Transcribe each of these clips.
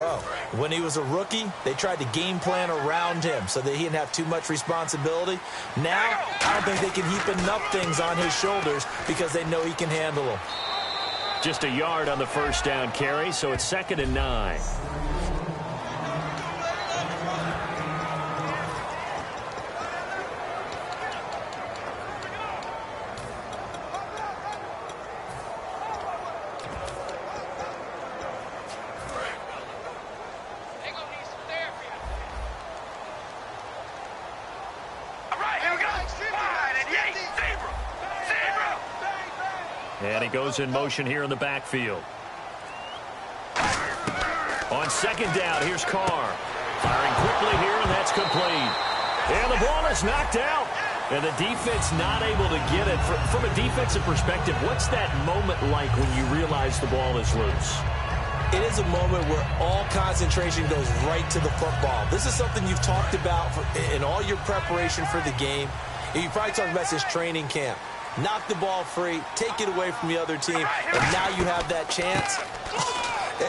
Oh, when he was a rookie, they tried to game plan around him so that he didn't have too much responsibility. Now, I don't think they can heap enough things on his shoulders because they know he can handle them. Just a yard on the first down carry, so it's 2nd and 9. And he goes in motion here in the backfield. On 2nd down, here's Carr. Firing quickly here, and that's complete. And the ball is knocked out. And the defense not able to get it. From a defensive perspective, what's that moment like when you realize the ball is loose? It is a moment where all concentration goes right to the football. This is something you've talked about in all your preparation for the game. And you probably talked about this training camp. Knock the ball free, take it away from the other team, and now you have that chance.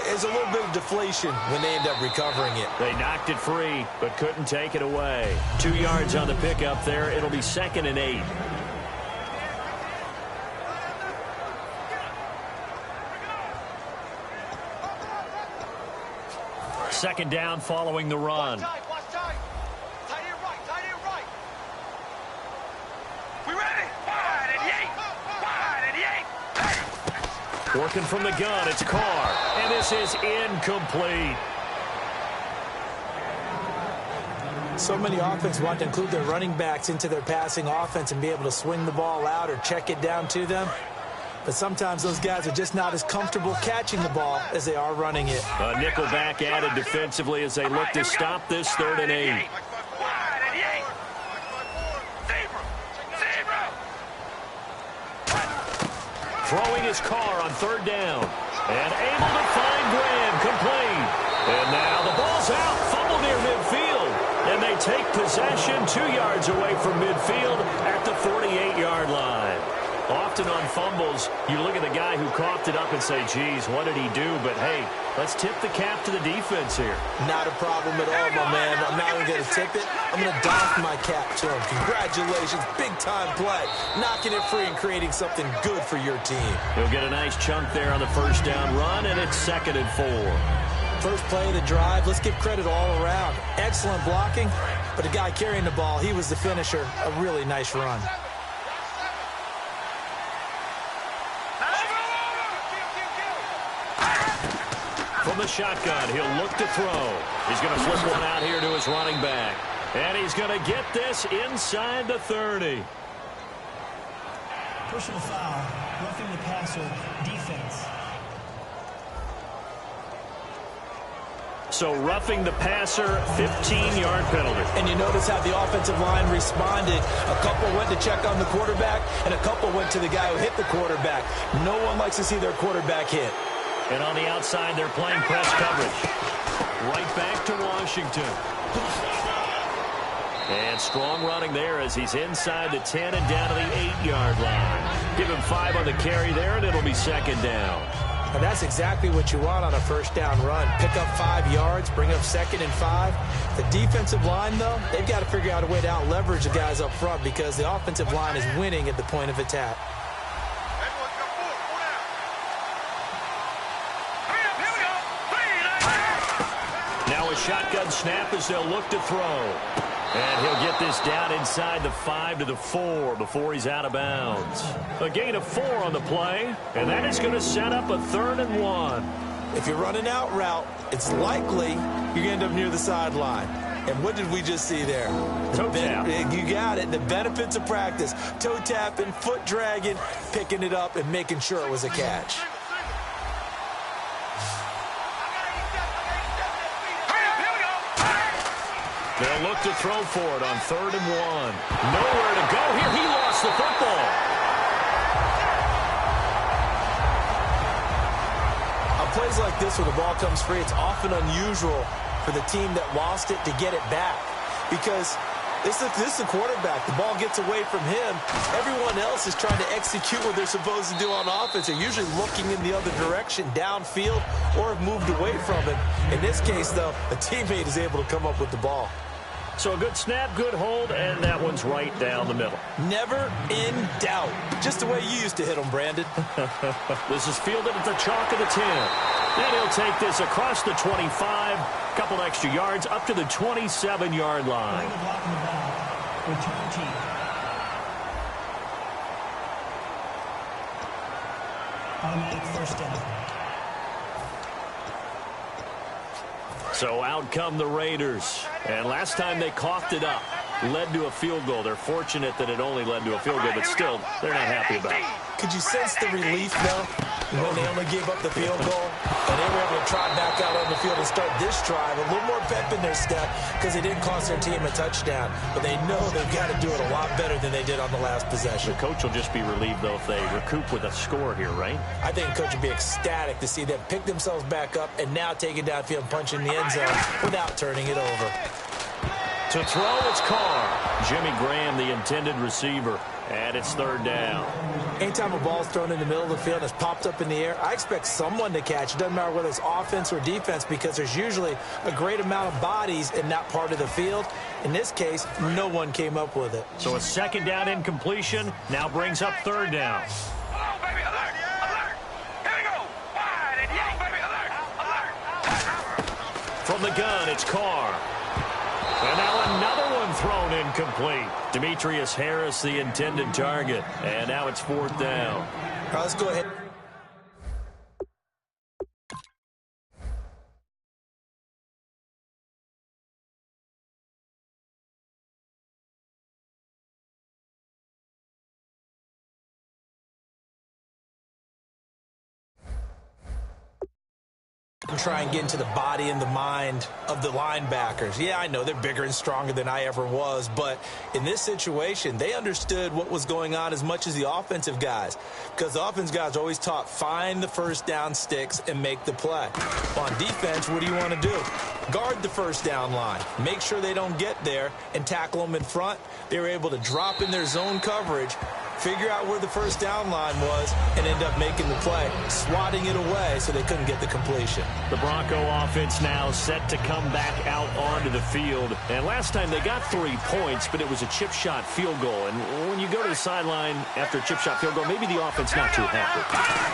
There's a little bit of deflation when they end up recovering it. They knocked it free, but couldn't take it away. 2 yards on the pickup there. It'll be 2nd and 8. Second down following the run. Working from the gun, it's Carr, and this is incomplete. So many offenses want to include their running backs into their passing offense and be able to swing the ball out or check it down to them. But sometimes those guys are just not as comfortable catching the ball as they are running it. A nickel back added defensively as they look to stop this 3rd and 8. Throwing his Carr on 3rd down. And able to find Graham, complete. And now the ball's out, fumble near midfield. And they take possession 2 yards away from midfield at the 48-yard line. Often on fumbles, you look at the guy who coughed it up and say, geez, what did he do? But, hey, let's tip the cap to the defense here. Not a problem at all, my man. I'm not even going to tip it. I'm going to doff my cap to him. Congratulations. Big-time play. Knocking it free and creating something good for your team. He'll get a nice chunk there on the first down run, and it's 2nd and 4. First play of the drive. Let's give credit all around. Excellent blocking, but the guy carrying the ball, he was the finisher. A really nice run. From the shotgun, he'll look to throw. He's going to flip one out here to his running back. And he's going to get this inside the 30. Personal foul, roughing the passer, defense. So roughing the passer, 15-yard penalty. And you notice how the offensive line responded. A couple went to check on the quarterback, and a couple went to the guy who hit the quarterback. No one likes to see their quarterback hit. And on the outside, they're playing press coverage. Right back to Washington. And strong running there as he's inside the 10 and down to the 8-yard line. Give him 5 on the carry there, and it'll be 2nd down. And that's exactly what you want on a first down run. Pick up 5 yards, bring up 2nd and 5. The defensive line, though, they've got to figure out a way to out-leverage the guys up front because the offensive line is winning at the point of attack. Now a shotgun snap as they'll look to throw. And he'll get this down inside the 5 to the 4 before he's out of bounds. A gain of 4 on the play, and that is going to set up a 3rd and 1. If you're running out route, it's likely you're going to end up near the sideline. And what did we just see there? Toe tap. You got it. The benefits of practice. Toe tapping, foot dragging, picking it up, and making sure it was a catch. They'll look to throw for it on 3rd and 1. Nowhere to go here. He lost the football. On plays like this where the ball comes free, it's often unusual for the team that lost it to get it back. Because This is the quarterback. The ball gets away from him. Everyone else is trying to execute what they're supposed to do on offense. They're usually looking in the other direction, downfield, or have moved away from it. In this case, though, a teammate is able to come up with the ball. So a good snap, good hold, and that one's right down the middle. Never in doubt. Just the way you used to hit them, Brandon. This is fielded at the chalk of the 10. And he'll take this across the 25, couple extra yards, up to the 27-yard line. Return team. Automatic first down. So out come the Raiders. And last time they coughed it up, led to a field goal. They're fortunate that it only led to a field goal, but still, they're not happy about it. Could you sense the relief, though, when they only gave up the field goal? And they were able to trot back out on the field and start this drive. A little more pep in their step because they didn't cost their team a touchdown. But they know they've got to do it a lot better than they did on the last possession. The coach will just be relieved, though, if they recoup with a score here, right? I think the coach would be ecstatic to see them pick themselves back up and now take it downfield and punch in the end zone without turning it over. To throw, it's Carr. Jimmy Graham, the intended receiver. And it's third down. Anytime a ball's thrown in the middle of the field and it's popped up in the air, I expect someone to catch. It doesn't matter whether it's offense or defense because there's usually a great amount of bodies in that part of the field. In this case, no one came up with it. So a second down incompletion now brings up third down. Oh, baby, alert, alert. Here we go. Wide and young, baby, alert, alert. From the gun, it's Carr. And now another one thrown incomplete. Demetrius Harris, the intended target. And now it's fourth down. All right, let's go ahead. And try and get into the body and the mind of the linebackers. Yeah, I know they're bigger and stronger than I ever was, but in this situation, they understood what was going on as much as the offensive guys, because the offensive guys are always taught, find the first down sticks and make the play. On defense, what do you want to do? Guard the first down line. Make sure they don't get there and tackle them in front. They were able to drop in their zone coverage, figure out where the first down line was, and end up making the play, swatting it away so they couldn't get the completion. The Bronco offense now set to come back out onto the field. And last time they got 3 points, but it was a chip shot field goal. And when you go to the sideline after a chip shot field goal, maybe the offense not too happy.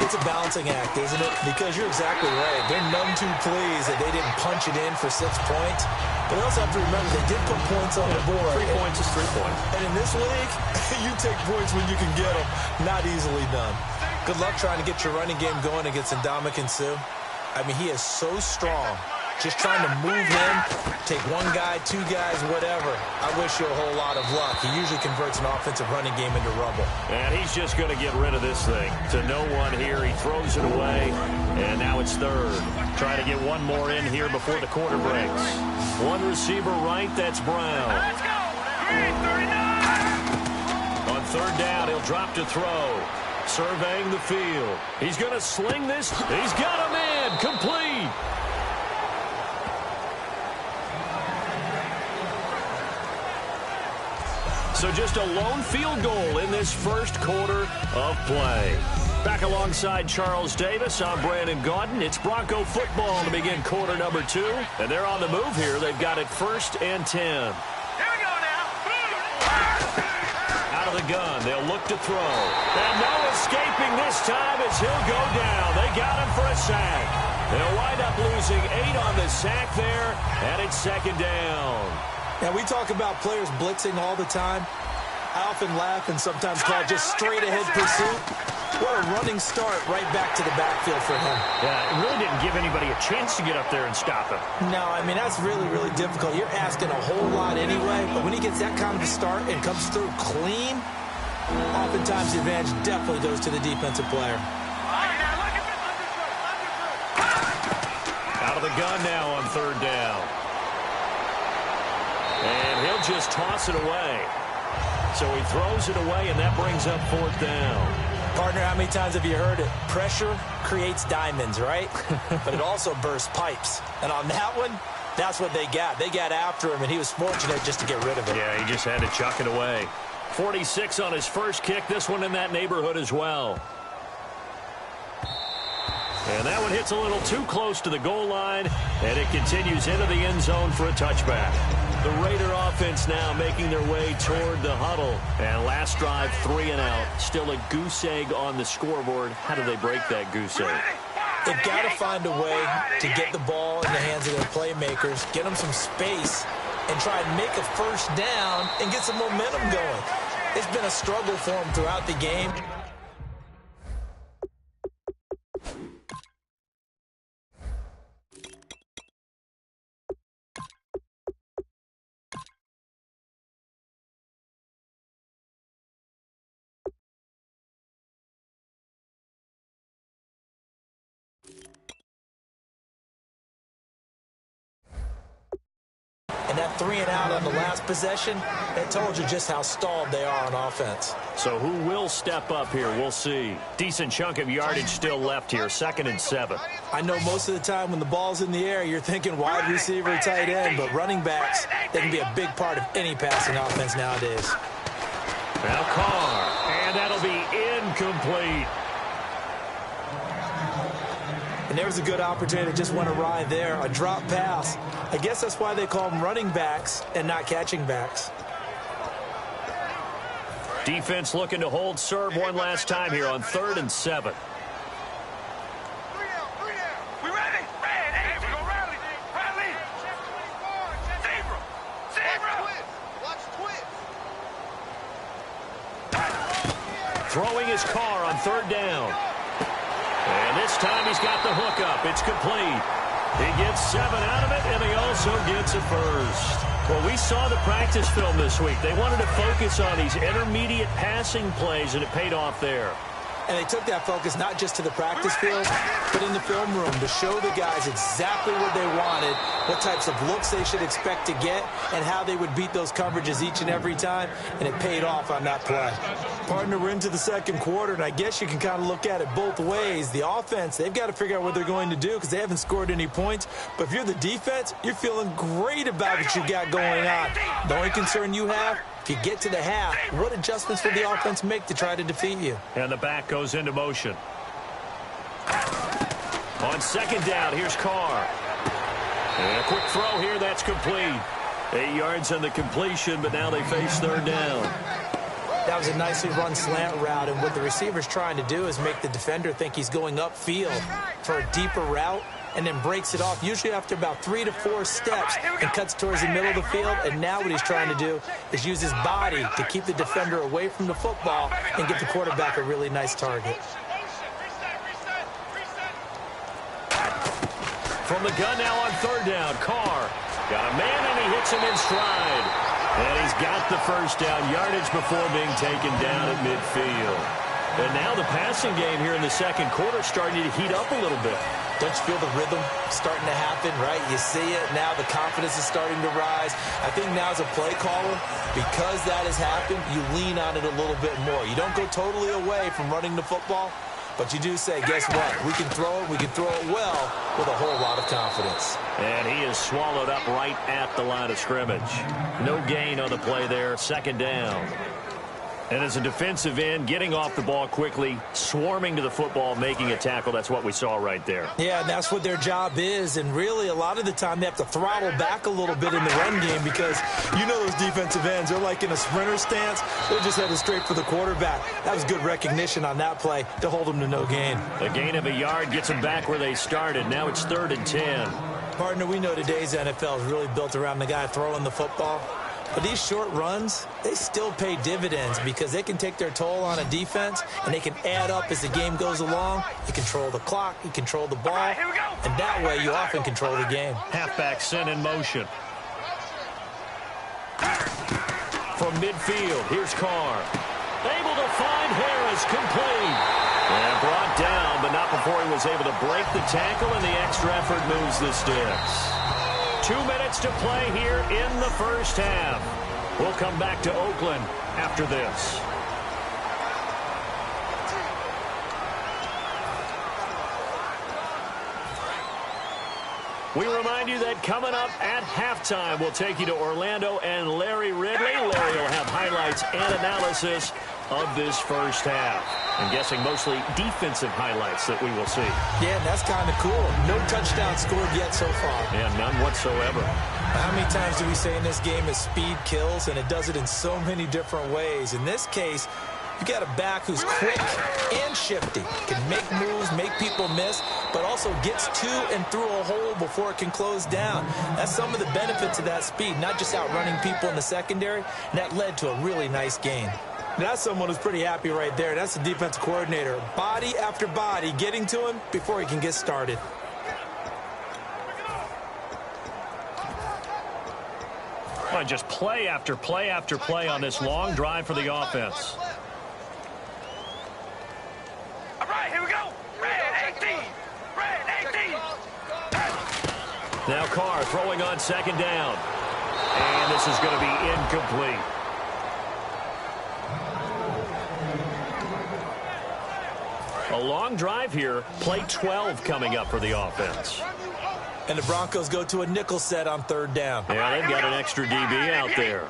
It's a balancing act, isn't it? Because you're exactly right. They're none too pleased that they didn't punch it in for 6 points. But you also have to remember they did put points on the board. 3 points is 3 points. And in this league, you take points when you can get them. Not easily done. Good luck trying to get your running game going against Ndamukong Suh. I mean, he is so strong. Just trying to move him, take one guy, 2 guys, whatever. I wish you a whole lot of luck. He usually converts an offensive running game into rubble. And he's just going to get rid of this thing. To no one here, he throws it away. And now it's third. Try to get one more in here before the quarter breaks. One receiver right, that's Brown. Let's go. 339. On third down, he'll drop to throw. Surveying the field. He's going to sling this. He's got a man. Complete. So just a lone field goal in this first quarter of play. Back alongside Charles Davis, I'm Brandon Gaudin. It's Bronco football to begin quarter number 2. And they're on the move here. They've got it 1st and 10. Here we go now. Out of the gun, they'll look to throw. And no escaping this time as he'll go down. They got him for a sack. They'll wind up losing 8 on the sack there, and it's second down. Now, we talk about players blitzing all the time. I often laugh and sometimes call it just straight-ahead pursuit. What a running start right back to the backfield for him. Yeah, it really didn't give anybody a chance to get up there and stop him. No, I mean, that's really, really difficult. You're asking a whole lot anyway, but when he gets that kind of a start and comes through clean, oftentimes the advantage definitely goes to the defensive player. Out of the gun now on third down. And he'll just toss it away. So he throws it away, and that brings up fourth down. Partner, how many times have you heard it? Pressure creates diamonds, right? But it also bursts pipes. And on that one, That's what they got. They got after him, and he was fortunate just to get rid of it. Yeah, he just had to chuck it away. 46 on his first kick. This one in that neighborhood as well. And that one hits a little too close to the goal line, and it continues into the end zone for a touchback. The Raider offense now making their way toward the huddle. And last drive, 3 and out. Still a goose egg on the scoreboard. How do they break that goose egg? They've got to find a way to get the ball in the hands of their playmakers, get them some space, and try and make a first down and get some momentum going. It's been a struggle for them throughout the game. And that 3 and out on the last possession, that told you just how stalled they are on offense. So who will step up here? We'll see. Decent chunk of yardage still left here, 2nd and 7. I know most of the time when the ball's in the air, you're thinking wide receiver, tight end, but running backs, they can be a big part of any passing offense nowadays. Now Carr, and that'll be incomplete. And there was a good opportunity that just went awry there, a drop pass. I guess that's why they call them running backs and not catching backs. Defense looking to hold serve one last time here on 3rd and 7. We ready? Ready. We gonna rally. Rally. Zebra. Zebra. Watch twist. Throwing his car on 3rd down. And this time he's got the hookup. It's complete. He gets 7 out of it, and he also gets a first. Well, we saw the practice film this week. They wanted to focus on these intermediate passing plays, and it paid off there. And they took that focus not just to the practice field, but in the film room to show the guys exactly what they wanted, what types of looks they should expect to get, and how they would beat those coverages each and every time, and it paid off on that play. Partner, we're into the second quarter, and I guess you can kind of look at it both ways. The offense, they've got to figure out what they're going to do because they haven't scored any points. But if you're the defense, you're feeling great about what you got going on. The only concern you have, if you get to the half, what adjustments will the offense make to try to defeat you? And the back goes into motion. On 2nd down, here's Carr. And a quick throw here, that's complete. 8 yards on the completion, but now they face 3rd down. That was a nicely run slant route, and what the receiver's trying to do is make the defender think he's going upfield for a deeper route, and then breaks it off, usually after about 3 to 4 steps, and cuts towards the middle of the field. And now what he's trying to do is use his body to keep the defender away from the football and give the quarterback a really nice target. From the gun now on 3rd down, Carr got a man, and he hits him in stride. And he's got the first down, yardage before being taken down at midfield. And now the passing game here in the second quarter starting to heat up a little bit. Don't you feel the rhythm starting to happen, right? You see it now, the confidence is starting to rise. I think now as a play caller, because that has happened, you lean on it a little bit more. You don't go totally away from running the football, but you do say, guess what? We can throw it well with a whole lot of confidence. And he is swallowed up right at the line of scrimmage. No gain on the play there, 2nd down. And as a defensive end, getting off the ball quickly, swarming to the football, making a tackle, that's what we saw right there. Yeah, and that's what their job is. And really, a lot of the time, they have to throttle back a little bit in the run game because you know those defensive ends, they're like in a sprinter stance. They're just headed straight for the quarterback. That was good recognition on that play to hold them to no gain. A gain of a yard gets them back where they started. Now it's 3rd and 10. Partner, we know today's NFL is really built around the guy throwing the football. But these short runs, they still pay dividends because they can take their toll on a defense, and they can add up as the game goes along. You control the clock, you control the ball, and that way you often control the game. Halfback sent in motion. From midfield, here's Carr. Able to find Harris, complete. And brought down, but not before he was able to break the tackle, and the extra effort moves the sticks. 2 minutes to play here in the first half. We'll come back to Oakland after this. We remind you you that coming up at halftime, we'll take you to Orlando and Larry Ridley. Larry will have highlights and analysis of this first half. I'm guessing mostly defensive highlights that we will see. Yeah, and that's kind of cool. No touchdown scored yet so far. Yeah, none whatsoever. How many times do we say in this game is speed kills, and it does it in so many different ways. In this case, you got a back who's quick and shifty, can make moves, make people miss, but also gets to and through a hole before it can close down. That's some of the benefits of that speed, not just outrunning people in the secondary, and that led to a really nice gain. That's someone who's pretty happy right there. That's the defensive coordinator. Body after body getting to him before he can get started. Well, just play after play after play on this long drive for the offense. All right, here we go. Red 18. Red 18. Now Carr throwing on second down. And this is going to be incomplete. A long drive here. Play 12 coming up for the offense. And the Broncos go to a nickel set on third down. Yeah, they've got an extra DB out there.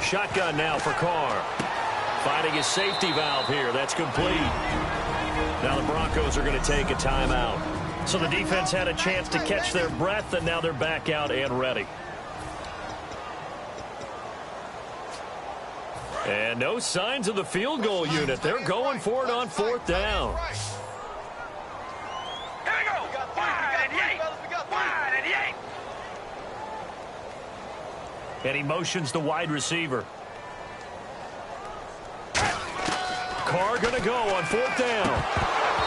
Shotgun now for Carr. Finding his safety valve here. That's complete. Now the Broncos are going to take a timeout. So the defense had a chance to catch their breath, and now they're back out and ready. And no signs of the field goal unit. They're going for it on fourth down. Here we go. Wide 88. Wide 88. And he motions the wide receiver. Carr going to go on fourth down.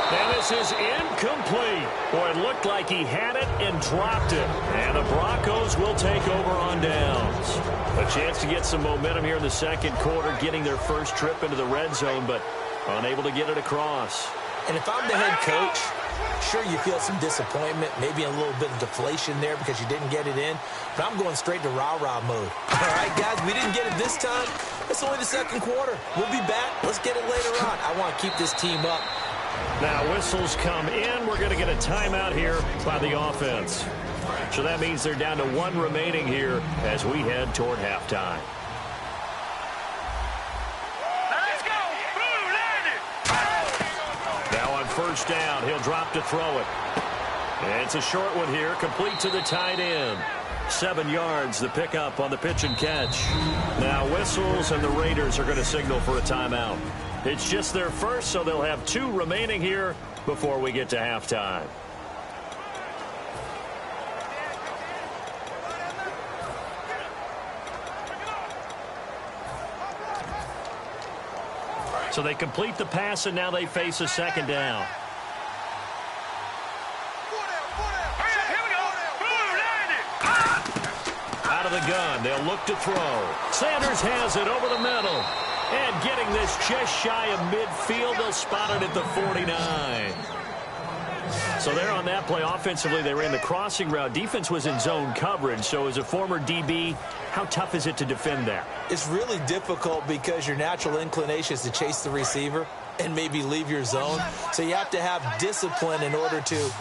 And this is incomplete. Boy, it looked like he had it and dropped it. And the Broncos will take over on downs. A chance to get some momentum here in the second quarter, getting their first trip into the red zone, but unable to get it across. And if I'm the head coach, sure you feel some disappointment, maybe a little bit of deflation there because you didn't get it in, but I'm going straight to rah-rah mode. All right, guys, we didn't get it this time. It's only the second quarter. We'll be back. Let's get it later on. I want to keep this team up. Now whistles come in. We're going to get a timeout here by the offense. So that means they're down to one remaining here as we head toward halftime. Let's go. Blue landed. Now on first down, he'll drop to throw it. And it's a short one here, complete to the tight end. 7 yards, the pickup on the pitch and catch. Now whistles, and the Raiders are going to signal for a timeout. It's just their first, so they'll have 2 remaining here before we get to halftime. So they complete the pass, and now they face a second down. Out of the gun, they'll look to throw. Sanders has it over the middle. And getting this just shy of midfield, they'll spot it at the 49. So there on that play, offensively, they ran the crossing route. Defense was in zone coverage. So as a former DB, how tough is it to defend that? It's really difficult because your natural inclination is to chase the receiver and maybe leave your zone. So you have to have discipline in order to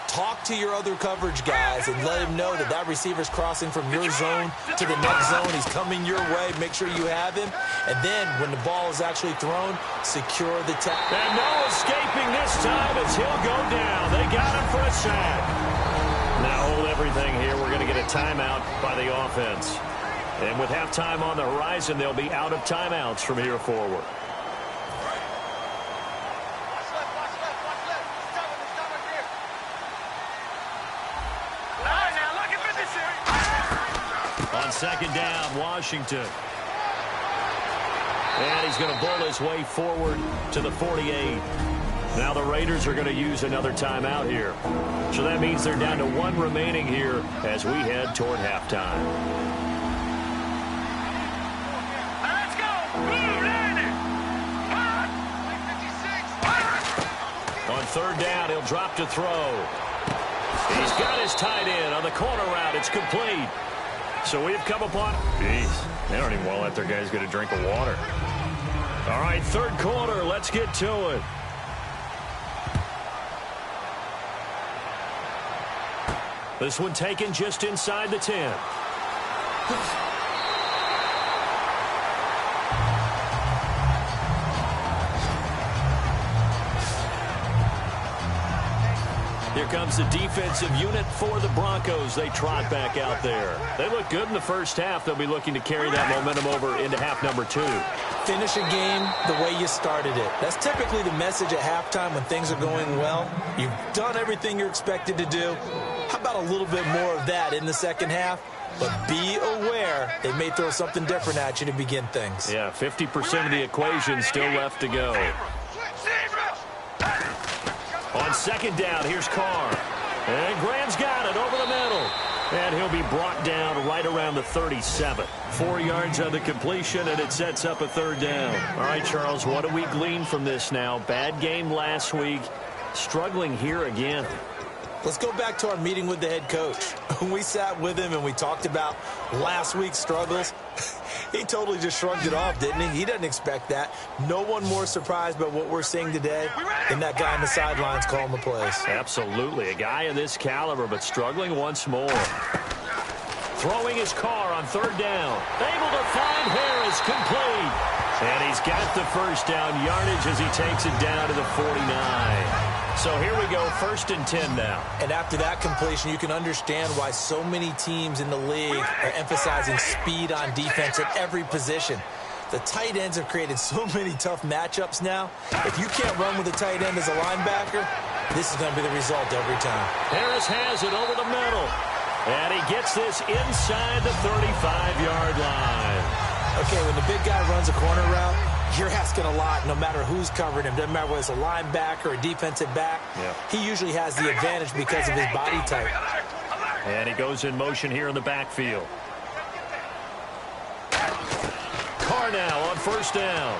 talk to your other coverage guys and let him know that that receiver's crossing from your zone to the next zone. He's coming your way. Make sure you have him. And then when the ball is actually thrown, secure the tackle. And no escaping this time as he'll go down. They got him for a sack. Now hold everything here. We're going to get a timeout by the offense. And with halftime on the horizon, they'll be out of timeouts from here forward. On second down, Washington. And he's going to bull his way forward to the 48. Now the Raiders are going to use another timeout here. So that means they're down to 1 remaining here as we head toward halftime. Let's go. Blue landed. On third down, he'll drop to throw. He's got his tight end on the corner route. It's complete. So we've come upon... Jeez, they don't even want to let their guys get a drink of water. All right, third quarter. Let's get to it. This one taken just inside the 10. Here comes the defensive unit for the Broncos. They trot back out there. They look good in the first half. They'll be looking to carry that momentum over into half number 2. Finish a game the way you started it. That's typically the message at halftime when things are going well. You've done everything you're expected to do. How about a little bit more of that in the second half? But be aware they may throw something different at you to begin things. Yeah, 50% of the equation still left to go. On second down, here's Carr. And Graham's got it over the middle. And he'll be brought down right around the 37. 4 yards on the completion, and it sets up a third down. All right, Charles, what do we glean from this now? Bad game last week. Struggling here again. Let's go back to our meeting with the head coach. When we sat with him and we talked about last week's struggles, he totally just shrugged it off, didn't he? He doesn't expect that. No one more surprised by what we're seeing today than that guy on the sidelines calling the plays. Absolutely. A guy of this caliber, but struggling once more. Throwing his car on third down. Able to find Harris, complete. And he's got the first down yardage as he takes it down to the 49. So here we go, 1st and 10 now. And after that completion, you can understand why so many teams in the league are emphasizing speed on defense at every position. The tight ends have created so many tough matchups now. If you can't run with a tight end as a linebacker, this is going to be the result every time. Harris has it over the middle. And he gets this inside the 35-yard line. Okay, when the big guy runs a corner route, you're asking a lot no matter who's covering him. Doesn't matter whether it's a linebacker or a defensive back. Yeah. He usually has the advantage because of his body type. And he goes in motion here in the backfield. Carr now on first down.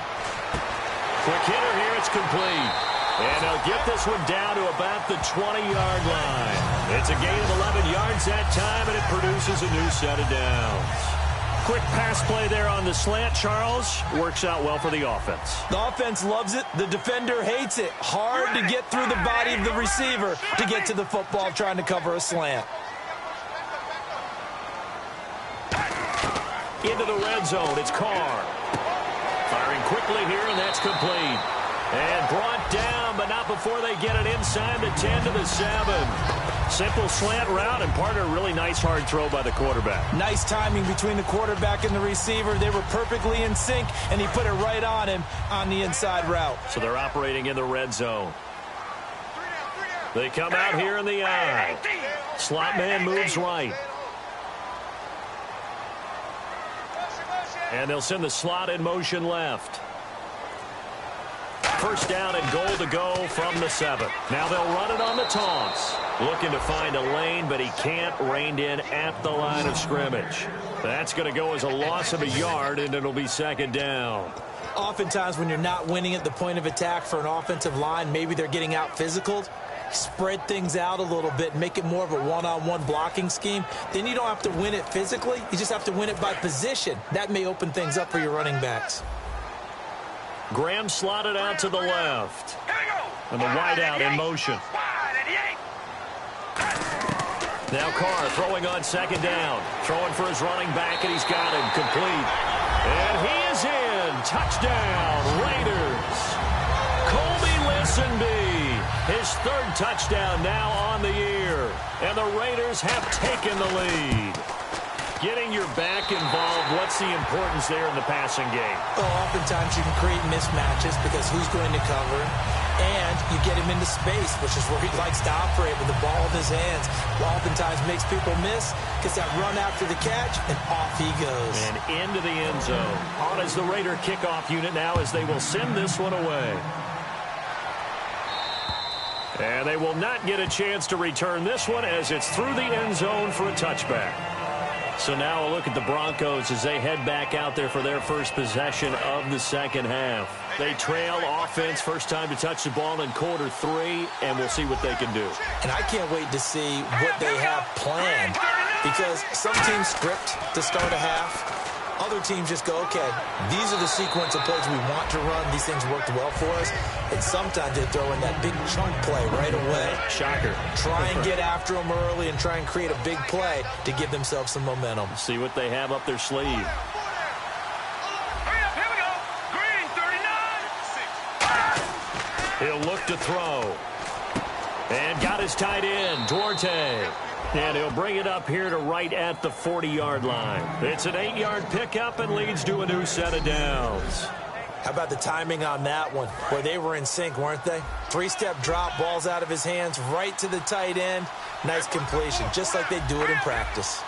Quick hitter here, it's complete. And they'll get this one down to about the 20-yard line. It's a gain of 11 yards that time, and it produces a new set of downs. Quick pass play there on the slant, Charles. Works out well for the offense. The offense loves it. The defender hates it. Hard to get through the body of the receiver to get to the football trying to cover a slant. Into the red zone, it's Carr. Firing quickly here, and that's complete. And brought down, but not before they get it inside the 10 to the 7. Simple slant route, and part of a really nice hard throw by the quarterback. Nice timing between the quarterback and the receiver. They were perfectly in sync, and he put it right on him on the inside route. So they're operating in the red zone. They come out here in the eye. Slot man moves right. And they'll send the slot in motion left. First down and goal to go from the 7. Now they'll run it on the toss. Looking to find a lane, but he can't. Reined in at the line of scrimmage. That's going to go as a loss of a yard, and it'll be second down. Oftentimes when you're not winning at the point of attack for an offensive line, maybe they're getting out physical. Spread things out a little bit, make it more of a one-on-one blocking scheme. Then you don't have to win it physically. You just have to win it by position. That may open things up for your running backs. Graham slotted out to the left. And the wideout in motion. Now Carr throwing on second down. Throwing for his running back, and he's got him complete. And he is in. Touchdown, Raiders. Colby Listenby, his 3rd touchdown now on the year. And the Raiders have taken the lead. Getting your back involved, what's the importance there in the passing game? Oh, oftentimes you can create mismatches because who's going to cover him, and you get him into space, which is where he likes to operate with the ball in his hands. Oftentimes makes people miss, gets that run after the catch, and off he goes. And into the end zone. On as the Raider kickoff unit now as they will send this one away. And they will not get a chance to return this one as it's through the end zone for a touchback. So now a look at the Broncos as they head back out there for their first possession of the second half. They trail offense, first time to touch the ball in quarter 3, and we'll see what they can do. And I can't wait to see what they have planned, because some teams script to start a half. Other teams just go, okay, these are the sequence of plays we want to run. These things worked well for us. And sometimes they throw in that big chunk play right away. Shocker. Try and get after them early and try and create a big play to give themselves some momentum. See what they have up their sleeve. Hurry up, here we go. Green, 39. He'll look to throw. And got his tight end, Duarte. And he'll bring it up here to right at the 40-yard line. It's an 8-yard pickup and leads to a new set of downs. How about the timing on that one, where they were in sync, weren't they? 3-step drop, ball's out of his hands, right to the tight end. Nice completion, just like they do it in practice.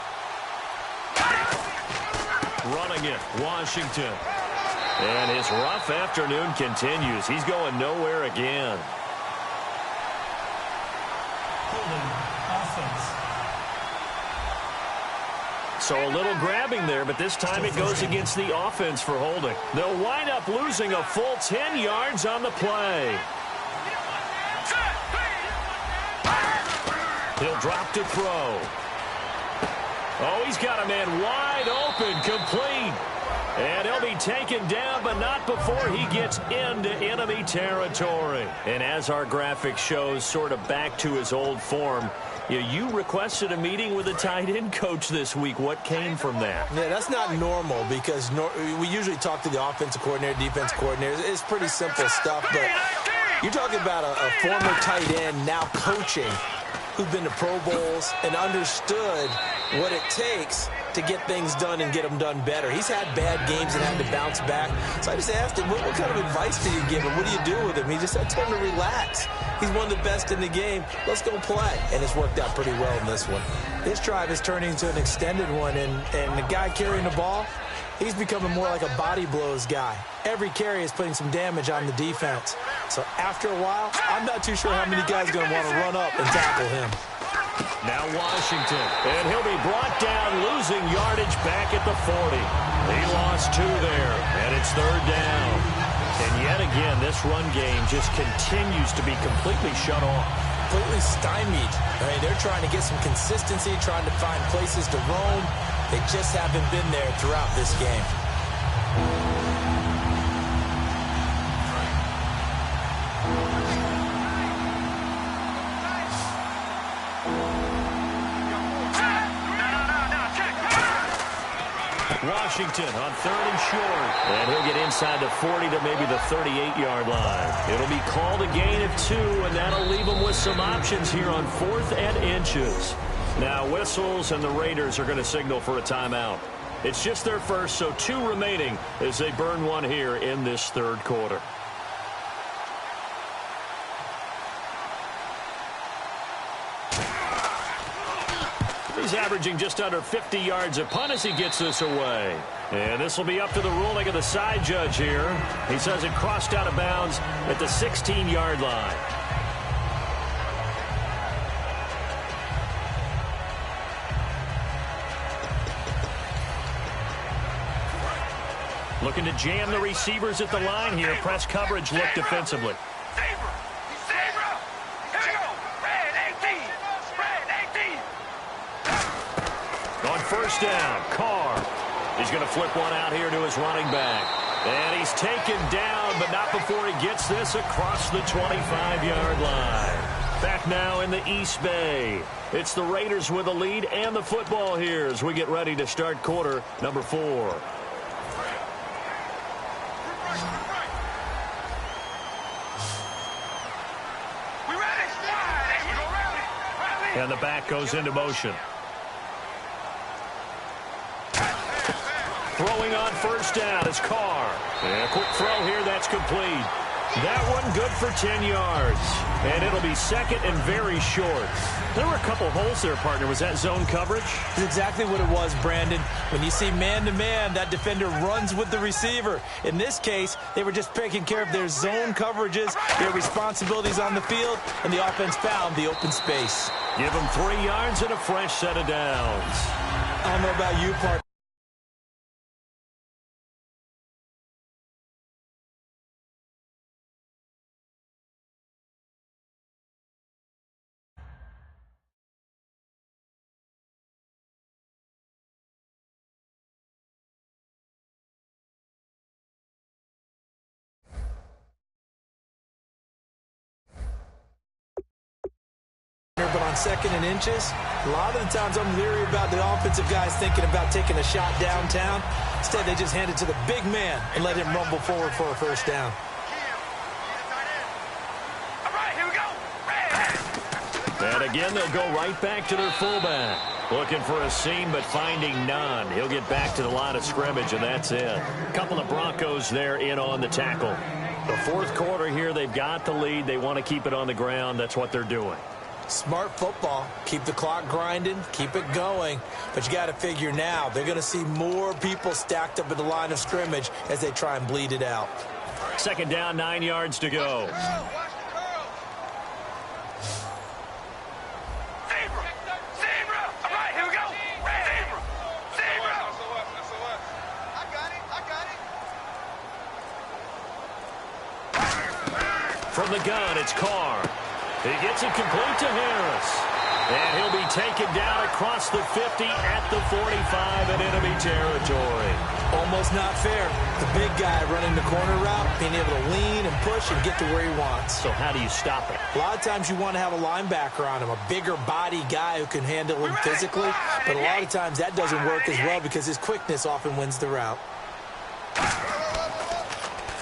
Running it, Washington. And his rough afternoon continues. He's going nowhere again. Holding offense. So a little grabbing there, but this time it goes against the offense for holding. They'll wind up losing a full 10 yards on the play. He'll drop to throw. Oh, he's got a man wide open, complete. And he'll be taken down, but not before he gets into enemy territory. And as our graphic shows, sort of back to his old form, you requested a meeting with a tight end coach this week. What came from that? Yeah, that's not normal because we usually talk to the offensive coordinator, defense coordinator. It's pretty simple stuff, but you're talking about a former tight end now coaching who've been to Pro Bowls and understood what it takes to get things done and get them done better. He's had bad games and had to bounce back. So I just asked him, what kind of advice did you give him? What do you do with him? He just said, I told him to relax. He's one of the best in the game. Let's go play. And it's worked out pretty well in this one. This drive is turning into an extended one, and the guy carrying the ball, he's becoming more like a body blows guy. Every carry is putting some damage on the defense. So after a while, I'm not too sure how many guys are going to want to run up and tackle him. Now Washington, and he'll be brought down, losing yardage back at the 40. He lost 2 there, and it's 3rd down. And yet again, this run game just continues to be completely shut off. Completely stymied. I mean, they're trying to get some consistency, trying to find places to roam. They just haven't been there throughout this game. Washington on 3rd and short. And he'll get inside the 40 to maybe the 38-yard line. It'll be called a gain of 2, and that'll leave them with some options here on 4th and inches. Now whistles, and the Raiders are going to signal for a timeout. It's just their first, so 2 remaining as they burn one here in this 3rd quarter. He's averaging just under 50 yards a punt as he gets this away. And this will be up to the ruling of the side judge here. He says it crossed out of bounds at the 16-yard line. Looking to jam the receivers at the line here. Press coverage look defensively. On 1st down, Carr. He's going to flip one out here to his running back. And he's taken down, but not before he gets this across the 25-yard line. Back now in the East Bay. It's the Raiders with the lead and the football here as we get ready to start quarter number 4. And the back goes into motion. Throwing on 1st down is Carr. And a quick throw here, that's complete. That one good for 10 yards. And it'll be 2nd and very short. There were a couple holes there, partner. Was that zone coverage? That's exactly what it was, Brandon. When you see man-to-man, that defender runs with the receiver. In this case, they were just taking care of their zone coverages, their responsibilities on the field, and the offense found the open space. Give them 3 yards and a fresh set of downs. I don't know about you, partner. on 2nd and inches, a lot of the times I'm leery about the offensive guys thinking about taking a shot downtown. Instead, they just hand it to the big man and let him rumble forward for a first down. All right, here we go. And again, they'll go right back to their fullback. Looking for a seam, but finding none. He'll get back to the line of scrimmage, and that's it. A couple of Broncos there in on the tackle. The fourth quarter here, they've got the lead. They want to keep it on the ground. That's what they're doing. Smart football. Keep the clock grinding. Keep it going. But you got to figure now, they're going to see more people stacked up at the line of scrimmage as they try and bleed it out. 2nd down, 9 yards to go. From the gun, it's Carr. He gets it complete to Harris. And he'll be taken down across the 50 at the 45 in enemy territory. Almost not fair. The big guy running the corner route, being able to lean and push and get to where he wants. So how do you stop it? A lot of times you want to have a linebacker on him, a bigger body guy who can handle him physically. But a lot of times that doesn't work as well because his quickness often wins the route.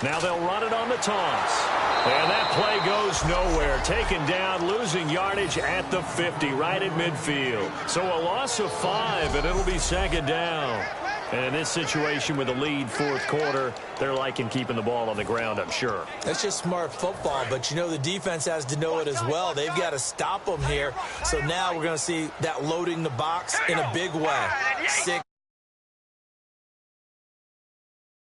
Now they'll run it on the toss. And that play goes nowhere. Taken down, losing yardage at the 50, right at midfield. So a loss of 5, and it'll be 2nd down. And in this situation with a lead fourth quarter, they're liking keeping the ball on the ground, I'm sure. That's just smart football, but you know the defense has to know it as well. They've got to stop them here. So now we're going to see that loading the box in a big way. 6